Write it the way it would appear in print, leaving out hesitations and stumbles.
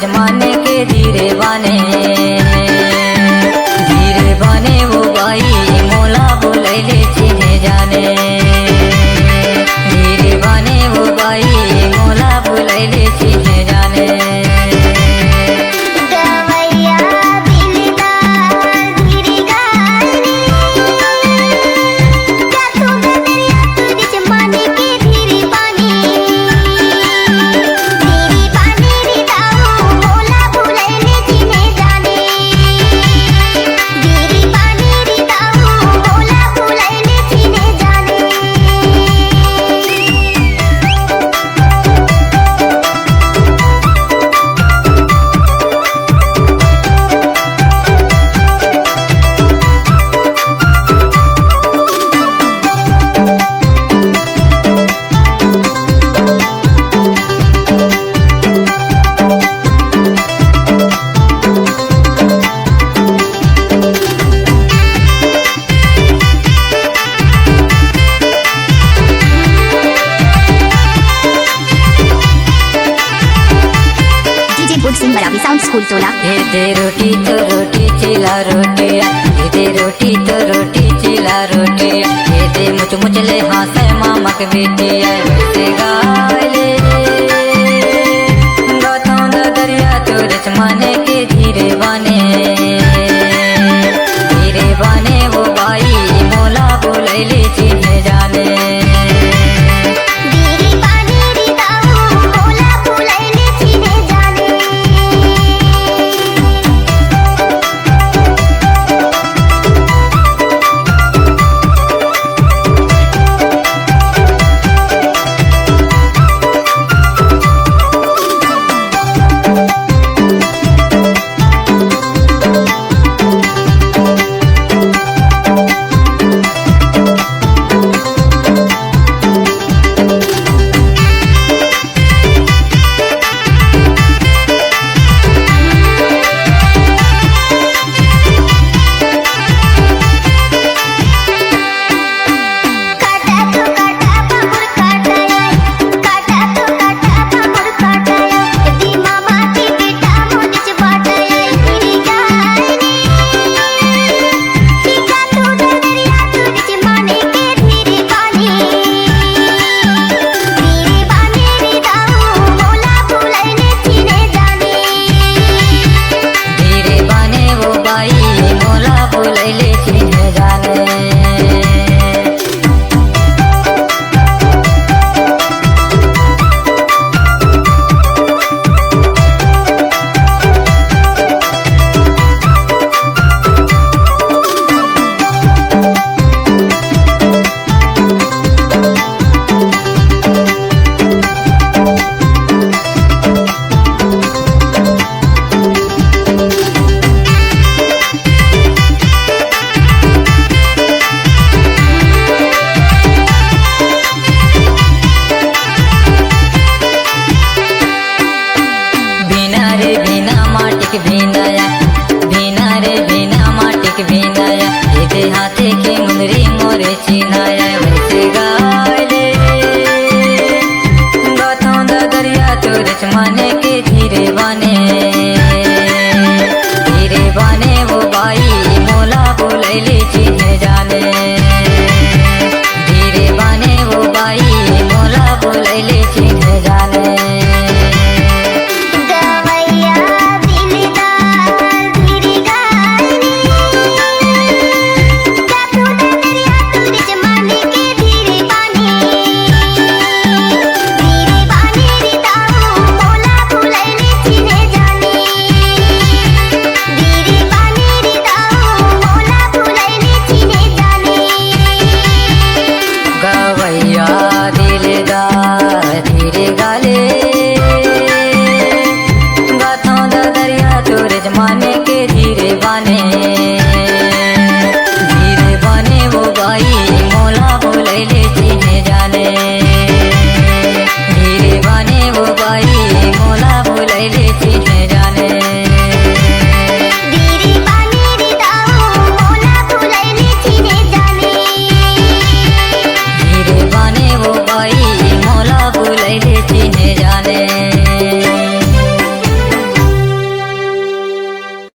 जमाने के धीरे बने वो बाई मोला बुलैले चिन्हे जाने धीरे बने वो बाई मोला बुलैले चिन्हे जाने साउंड स्कूल तोला दे रोटी तो रोटी चिला रोटी दे रोटी तो रोटी चिला रोटी दे मुझ मुझले हाथ मामा के बेटी वैसे गाले गौतम दरिया तोरे जमाने के धीरे बने वो बाई मोला बुलैले चिन्हे जाने हाथे के मुंदरी मोरे चिनाया वैसे गाले गौतम दरिया तोरे जमाने के धीरे बने वो बाई मोला बुलैले